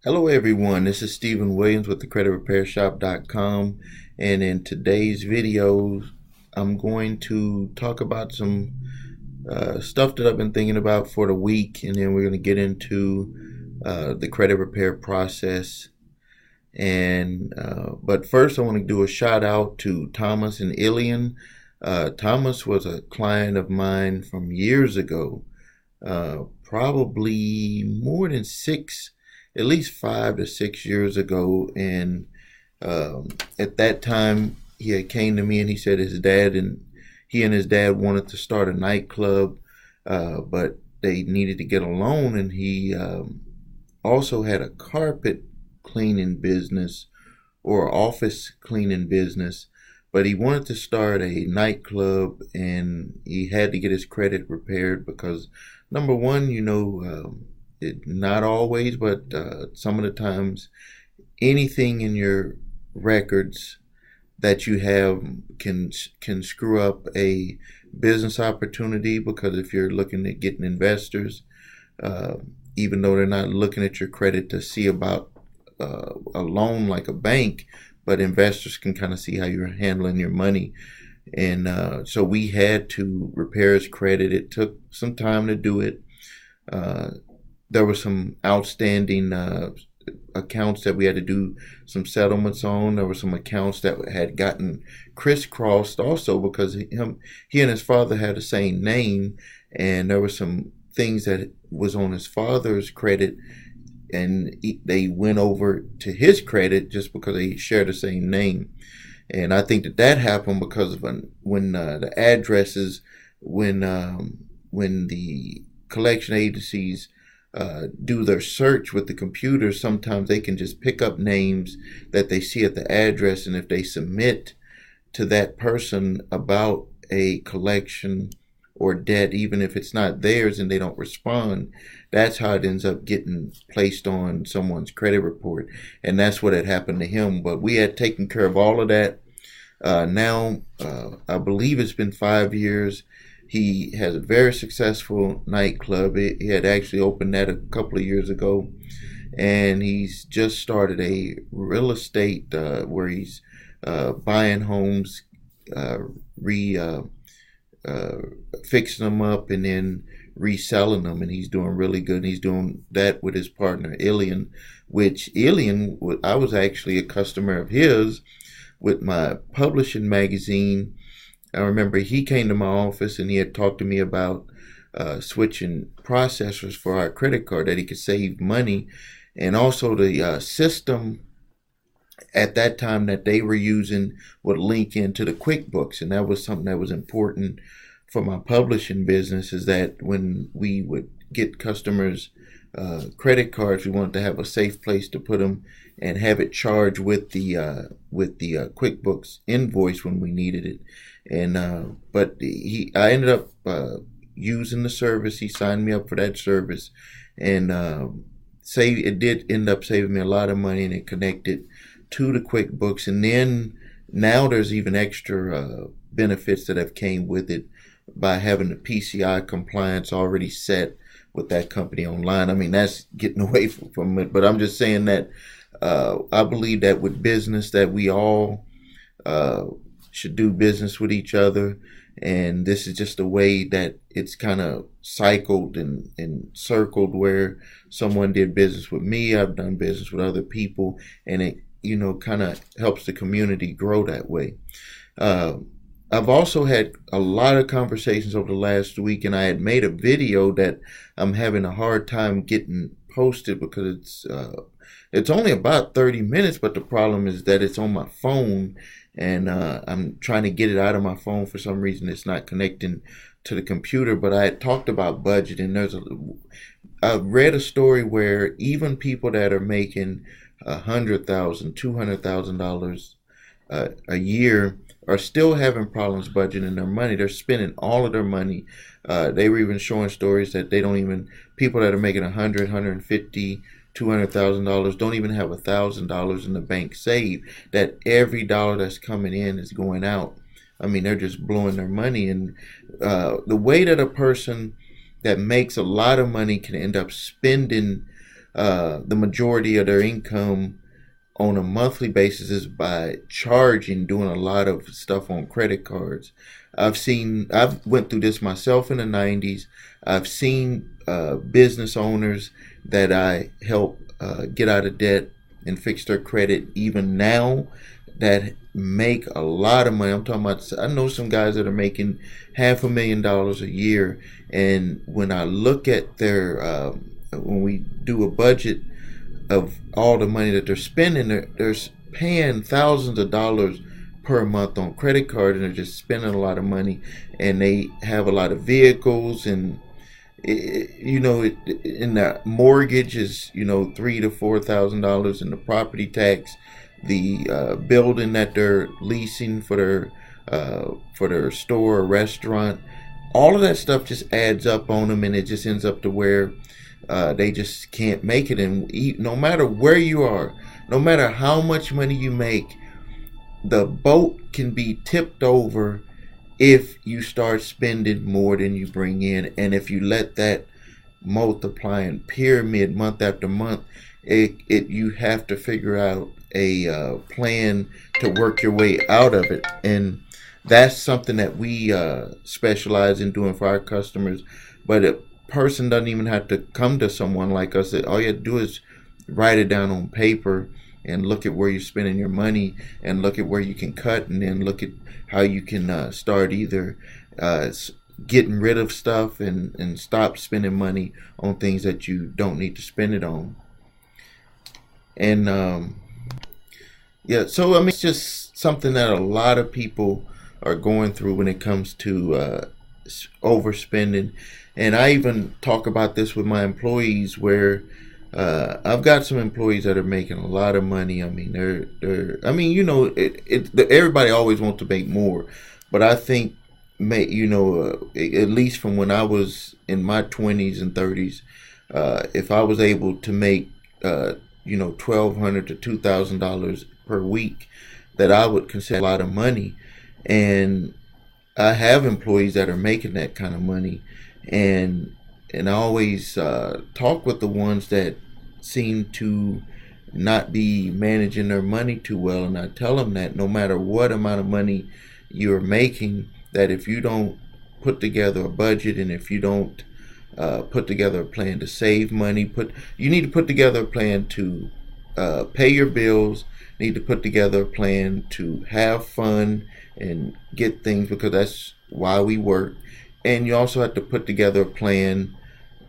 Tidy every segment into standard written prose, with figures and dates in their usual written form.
Hello everyone, this is Stephen Williams with thecreditrepairshop.com, and in today's video I'm going to talk about some stuff that I've been thinking about for the week, and then we're going to get into the credit repair process. And but first I want to do a shout out to Thomas and Ilian. Thomas was a client of mine from years ago, probably more than at least 5 to 6 years ago. And at that time, he had came to me and he said he and his dad wanted to start a nightclub, but they needed to get a loan, and he also had a carpet cleaning business or office cleaning business, but he wanted to start a nightclub, and he had to get his credit repaired because, number one, not always, but some of the times, anything in your records that you have can screw up a business opportunity. Because if you're looking at getting investors, uh, even though they're not looking at your credit to see about a loan like a bank, but investors can kind of see how you're handling your money. And so we had to repair his credit. It took some time to do it. Uh, there were some outstanding accounts that we had to do some settlements on. There were some accounts that had gotten crisscrossed also because he and his father had the same name, and there were some things that was on his father's credit, and they went over to his credit just because they share the same name. And I think that happened because of when the addresses, when the collection agencies do their search with the computer, sometimes they can just pick up names that they see at the address, and if they submit to that person about a collection or debt, even if it's not theirs and they don't respond, that's how it ends up getting placed on someone's credit report. And that's what had happened to him. But we had taken care of all of that. Now, I believe it's been 5 years. He has a very successful nightclub. He had actually opened that a couple of years ago. And he's just started a real estate where he's buying homes, re uh, fixing them up, and then reselling them. And he's doing really good. And he's doing that with his partner, Ilian, which I was actually a customer of his with my publishing magazine. I remember he came to my office and he had talked to me about switching processors for our credit card that he could save money, and also the system at that time that they were using would link into the QuickBooks. And that was something that was important for my publishing business, is that when we would get customers credit cards, we wanted to have a safe place to put them and have it charged with the QuickBooks invoice when we needed it. And but I ended up using the service. He signed me up for that service, and it did end up saving me a lot of money, and it connected to the QuickBooks. And then now there's even extra benefits that have came with it by having the PCI compliance already set with that company online. I mean, that's getting away from it, but I'm just saying that I believe that with business that we all uh, should do business with each other. And this is just a way that it's kind of cycled and circled, where someone did business with me, I've done business with other people, and it kind of helps the community grow that way. Uh, I've also had a lot of conversations over the last week, and I had made a video that I'm having a hard time getting posted because it's only about 30 minutes, but the problem is that it's on my phone, and I'm trying to get it out of my phone. For some reason, it's not connecting to the computer. But I had talked about budgeting. I've read a story where even people that are making $100,000, $200,000 a year are still having problems budgeting their money. They're spending all of their money. They were even showing stories that they don't even people that are making 150, $200,000 don't even have $1,000 in the bank saved. That every dollar that's coming in is going out. I mean, they're just blowing their money. And the way that a person that makes a lot of money can end up spending the majority of their income on a monthly basis is by charging, doing a lot of stuff on credit cards. I've went through this myself in the 90s. I've seen business owners that I help get out of debt and fix their credit even now that make a lot of money. I'm talking about, I know some guys that are making $500,000 a year. And when I look at their, when we do a budget of all the money that they're spending, they're paying thousands of dollars per month on credit card, and they're just spending a lot of money, and they have a lot of vehicles, and in the mortgage is $3,000 to $4,000, in the property tax, the building that they're leasing for their store or restaurant, all of that stuff just adds up on them, and it just ends up to where they just can't make it. And no matter where you are, no matter how much money you make, the boat can be tipped over if you start spending more than you bring in. And if you let that multiply and pyramid month after month, you have to figure out a plan to work your way out of it. And that's something that we specialize in doing for our customers. But a person doesn't even have to come to someone like us. All you have to do is write it down on paper and look at where you're spending your money, and look at where you can cut, and then look at how you can start either getting rid of stuff and stop spending money on things that you don't need to spend it on. And so I mean, it's just something that a lot of people are going through when it comes to overspending. And I even talk about this with my employees, where I've got some employees that are making a lot of money. I mean, everybody always wants to make more, but I think, at least from when I was in my 20s and 30s, if I was able to make $1,200 to $2,000 per week, that I would consider a lot of money. And I have employees that are making that kind of money, and I always talk with the ones that seem to not be managing their money too well, and I tell them that no matter what amount of money you're making, that if you don't put together a budget, and if you don't put together a plan to save money, you need to put together a plan to pay your bills, need to put together a plan to have fun and get things, because that's why we work. And you also have to put together a plan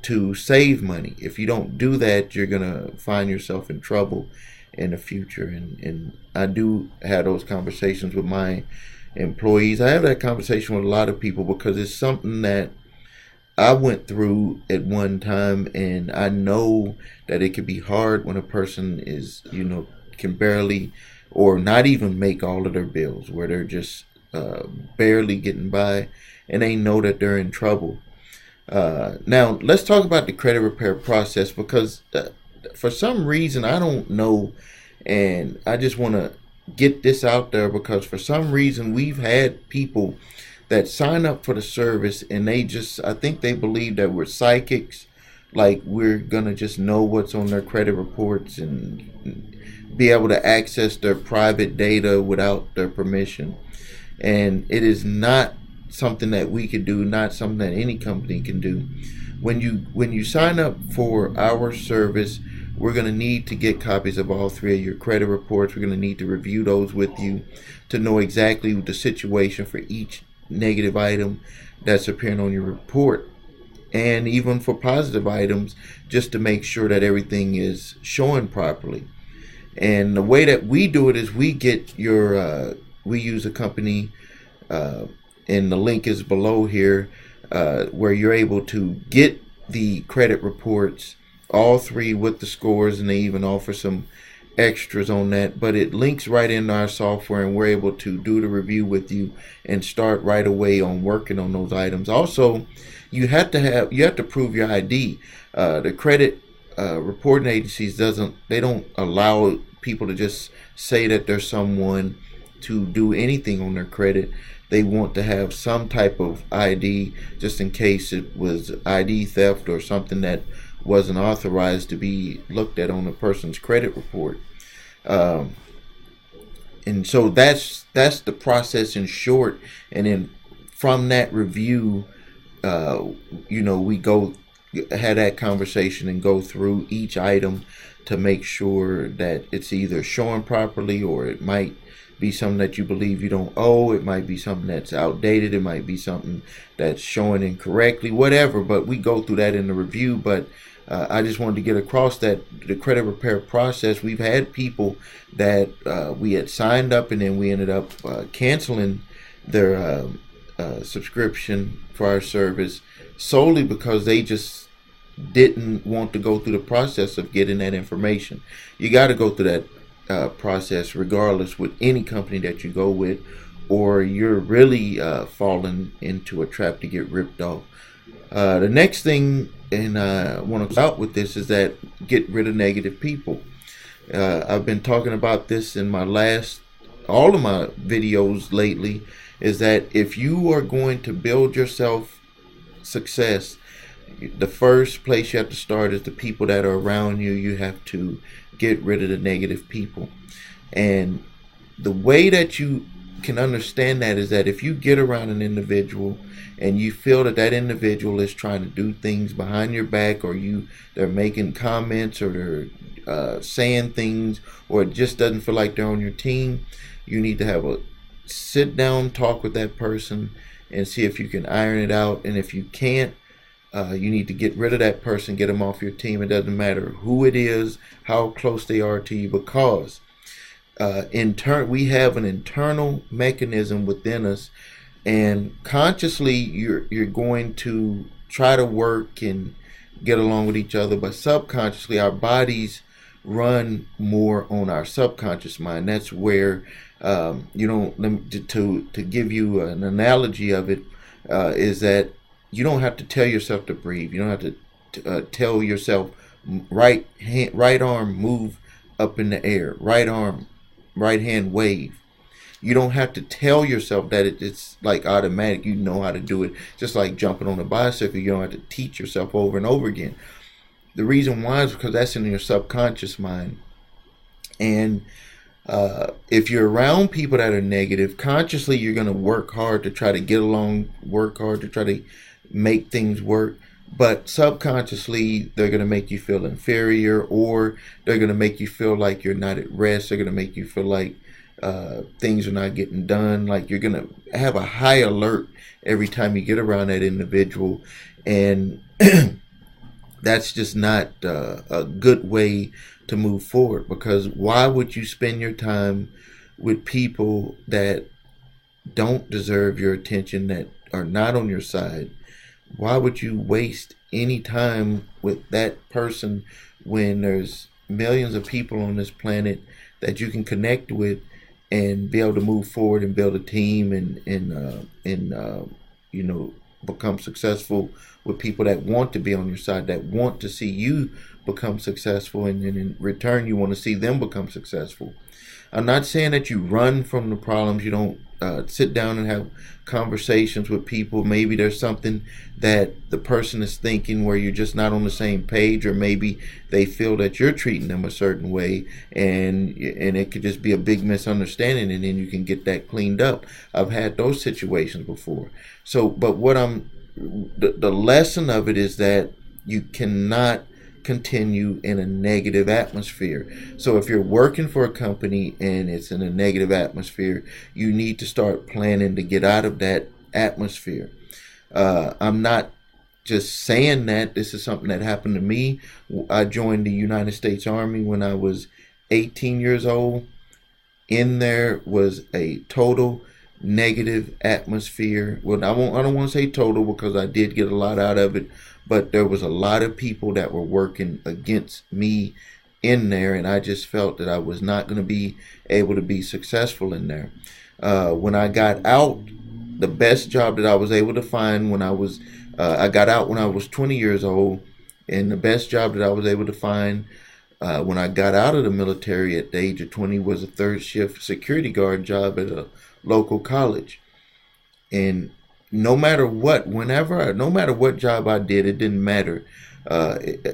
to save money. If you don't do that, you're going to find yourself in trouble in the future. And I do have those conversations with my employees. I have that conversation with a lot of people because it's something that I went through at one time, and I know that it can be hard when a person is, can barely or not even make all of their bills, where they're just barely getting by, and they know that they're in trouble. Now, let's talk about the credit repair process, because for some reason, I don't know, and I just want to get this out there, because for some reason, we've had people that sign up for the service, and I think they believe that we're psychics, like we're going to just know what's on their credit reports and be able to access their private data without their permission. And it is not something that we can do, not something that any company can do. When you sign up for our service, we're going to need to get copies of all three of your credit reports. We're going to need to review those with you to know exactly the situation for each negative item that's appearing on your report, and even for positive items, just to make sure that everything is showing properly. And the way that we do it is we use a company, and the link is below here, where you're able to get the credit reports, all three with the scores, and they even offer some extras on that, but it links right into our software, and we're able to do the review with you and start right away on working on those items. Also, you have to prove your ID. The credit reporting agencies don't allow people to just say that there's someone to do anything on their credit. They want to have some type of ID, just in case it was ID theft or something that wasn't authorized to be looked at on a person's credit report. Um, and so that's the process in short. And then from that review, uh, we go had that conversation and go through each item to make sure that it's either showing properly, or it might be something that you believe you don't owe. It might be something that's outdated. It might be something that's showing incorrectly, whatever. But we go through that in the review. But I just wanted to get across that the credit repair process, we've had people that we had signed up, and then we ended up canceling their subscription for our service solely because they just didn't want to go through the process of getting that information. You got to go through that process regardless with any company that you go with, or you're really falling into a trap to get ripped off. The next thing, and I want to start with this, is that get rid of negative people. I've been talking about this in all of my videos lately, is that if you are going to build yourself success, the first place you have to start is the people that are around you. You have to get rid of the negative people. And the way that you can understand that is that if you get around an individual and you feel that that individual is trying to do things behind your back, or they're making comments, or they're saying things, or it just doesn't feel like they're on your team, you need to have a sit down talk with that person and see if you can iron it out. And if you can't, you need to get rid of that person, get them off your team. It doesn't matter who it is, how close they are to you, because we have an internal mechanism within us, and consciously you're going to try to work and get along with each other, but subconsciously our bodies run more on our subconscious mind. That's where to give you an analogy of it, is that you don't have to tell yourself to breathe. You don't have to tell yourself right arm move up in the air, right hand wave. You don't have to tell yourself that it's like automatic. You know how to do it. Just like jumping on a bicycle, you don't have to teach yourself over and over again. The reason why is because that's in your subconscious mind. And if you're around people that are negative, consciously you're going to work hard to try to get along, work hard to try to make things work. But subconsciously, they're going to make you feel inferior, or they're going to make you feel like you're not at rest. They're going to make you feel like things are not getting done. Like you're going to have a high alert every time you get around that individual. And that's just not a good way to move forward, because why would you spend your time with people that don't deserve your attention, that are not on your side? Why would you waste any time with that person when there's millions of people on this planet that you can connect with and be able to move forward and build a team and become successful with people that want to be on your side, that want to see you become successful, and in return you want to see them become successful. I'm not saying that you run from the problems. You don't sit down and have conversations with people. Maybe there's something that the person is thinking where you're just not on the same page, or maybe they feel that you're treating them a certain way, and it could just be a big misunderstanding, and then you can get that cleaned up. I've had those situations before. So, but the lesson of it is that you cannot continue in a negative atmosphere. So if you're working for a company and it's in a negative atmosphere, you need to start planning to get out of that atmosphere. I'm not just saying that. This is something that happened to me. I joined the United States Army when I was 18 years old. In there was a total negative atmosphere. Well, I don't want to say total, because I did get a lot out of it, but there was a lot of people that were working against me in there, and I just felt that I was not going to be able to be successful in there. When I got out, the best job that I was able to find I got out when I was 20 years old, and the best job that I was able to find when I got out of the military at the age of 20 was a third shift security guard job at a local college. And no matter what job I did, it didn't matter.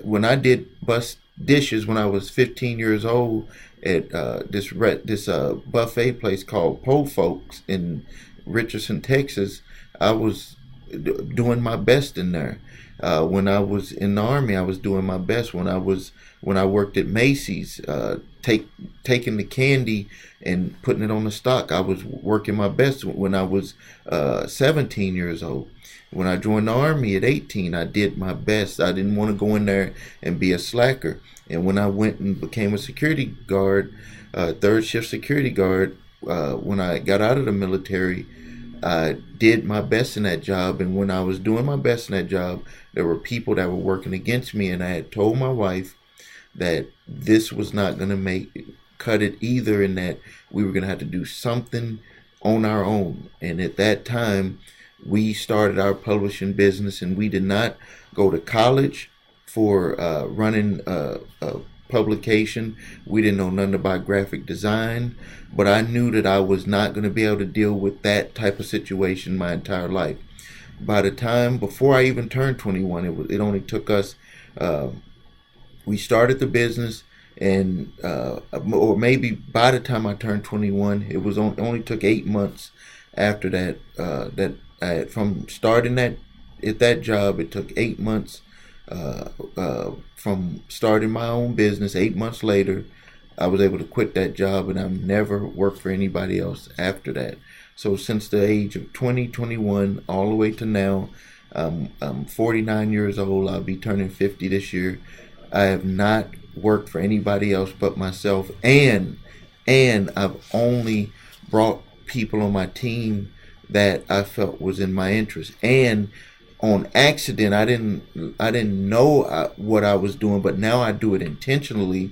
When I did bus dishes when I was 15 years old at this buffet place called Po Folks in Richardson, Texas, I was doing my best in there. When I was in the Army, I was doing my best. When I worked at Macy's, taking the candy and putting it on the stock, I was working my best. When I was 17 years old, when I joined the Army at 18, I did my best. I didn't want to go in there and be a slacker. And when I went and became a security guard, third shift security guard, when I got out of the military, I did my best in that job. And when I was doing my best in that job, there were people that were working against me. And I had told my wife that this was not going to cut it either, and that we were going to have to do something on our own. And at that time, we started our publishing business, and we did not go to college for running a publication. We didn't know nothing about graphic design, but I knew that I was not going to be able to deal with that type of situation my entire life. By the time, before I even turned 21, it only took us, we started the business, and or maybe by the time I turned 21, it was only took 8 months after that, from starting at that job. It took 8 months from starting my own business. 8 months later, I was able to quit that job, and I've never worked for anybody else after that. So since the age of 21, all the way to now, I'm 49 years old. I'll be turning 50 this year. I have not worked for anybody else but myself, and I've only brought people on my team that I felt was in my interest. And on accident, I didn't know what I was doing, but now I do it intentionally.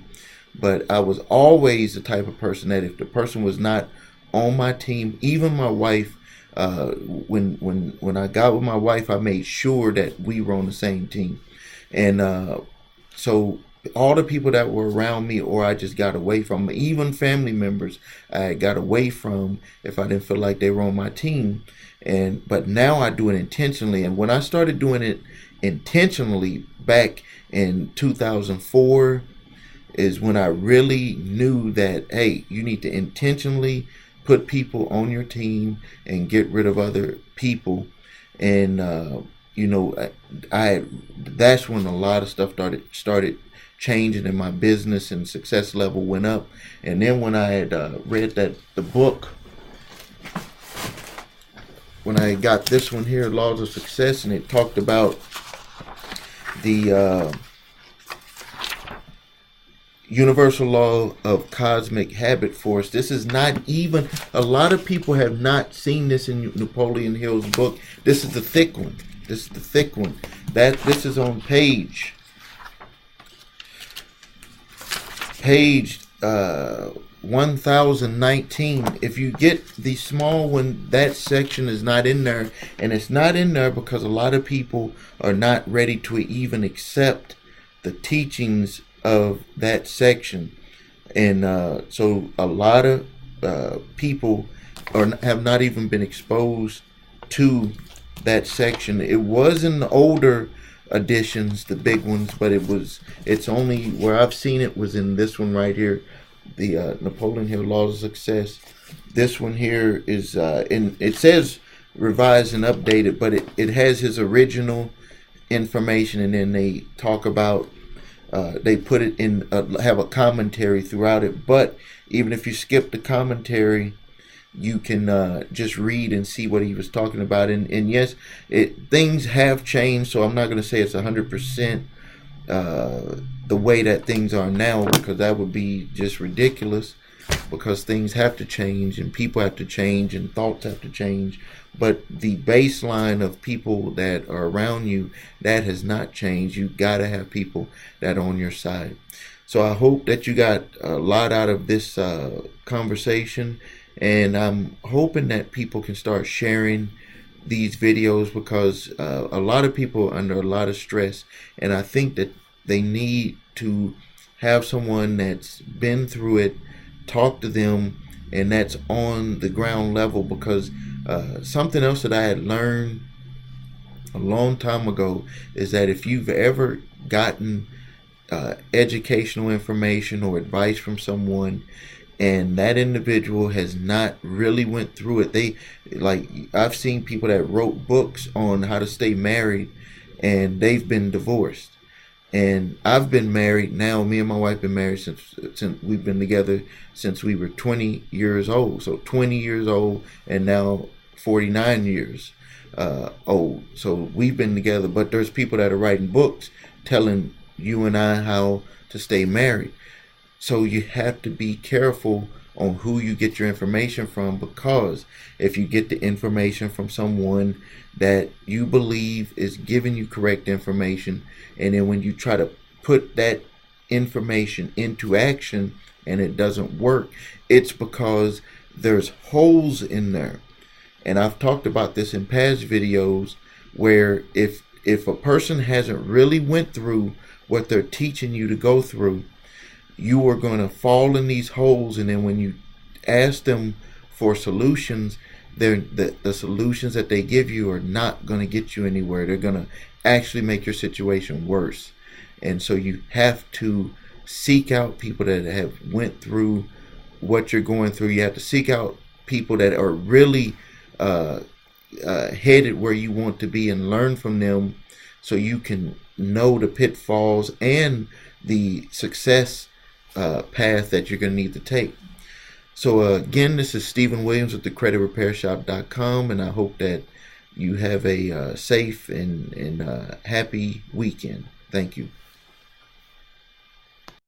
But I was always the type of person that if the person was not on my team, even my wife, when I got with my wife, I made sure that we were on the same team. And so all the people that were around me, or I just got away from, even family members, I got away from if I didn't feel like they were on my team. But now I do it intentionally. And when I started doing it intentionally back in 2004 is when I really knew that, hey, you need to intentionally put people on your team and get rid of other people. And that's when a lot of stuff started changing in my business, and success level went up. And then when I had read the book, when I got this one here, Laws of Success, and it talked about the universal law of cosmic habit force. This is not even, a lot of people have not seen this in Napoleon Hill's book. This is the thick one. This is on page 1019. If you get the small one, that section is not in there, and it's not in there because a lot of people are not ready to even accept the teachings of that section. And so a lot of people have not even been exposed to that section. It was in the older editions, the big ones, but it's only where I've seen it was in this one right here, the Napoleon Hill Laws of Success. This one here is it says revised and updated, but it has his original information, and then they talk about they put it in have a commentary throughout it. But even if you skip the commentary, you can just read and see what he was talking about. And yes, things have changed, so I'm not going to say it's 100% the way that things are now, because that would be just ridiculous, because things have to change, and people have to change, and thoughts have to change. But the baseline of people that are around you, that has not changed. You got to have people that are on your side. So I hope that you got a lot out of this conversation, and I'm hoping that people can start sharing these videos, because a lot of people are under a lot of stress, and I think that they need to have someone that's been through it talk to them, and that's on the ground level. Because something else that I had learned a long time ago, is that if you've ever gotten educational information or advice from someone, and that individual has not really went through it, I've seen people that wrote books on how to stay married, and they've been divorced. And I've been married now. Me and my wife been married since we've been together since we were 20 years old. So 20 years old, and now 49 years old. So we've been together. But there's people that are writing books telling you and I how to stay married. So you have to be careful on who you get your information from, because if you get the information from someone that you believe is giving you correct information, and then when you try to put that information into action and it doesn't work, it's because there's holes in there. And I've talked about this in past videos, where if a person hasn't really went through what they're teaching you to go through, you are going to fall in these holes. And then when you ask them for solutions, the solutions that they give you are not going to get you anywhere. They're going to actually make your situation worse. And so you have to seek out people that have went through what you're going through. You have to seek out people that are really headed where you want to be, and learn from them, so you can know the pitfalls and the success path that you're going to need to take. So again, this is Stephen Williams with thecreditrepairshop.com, and I hope that you have a safe and happy weekend. Thank you.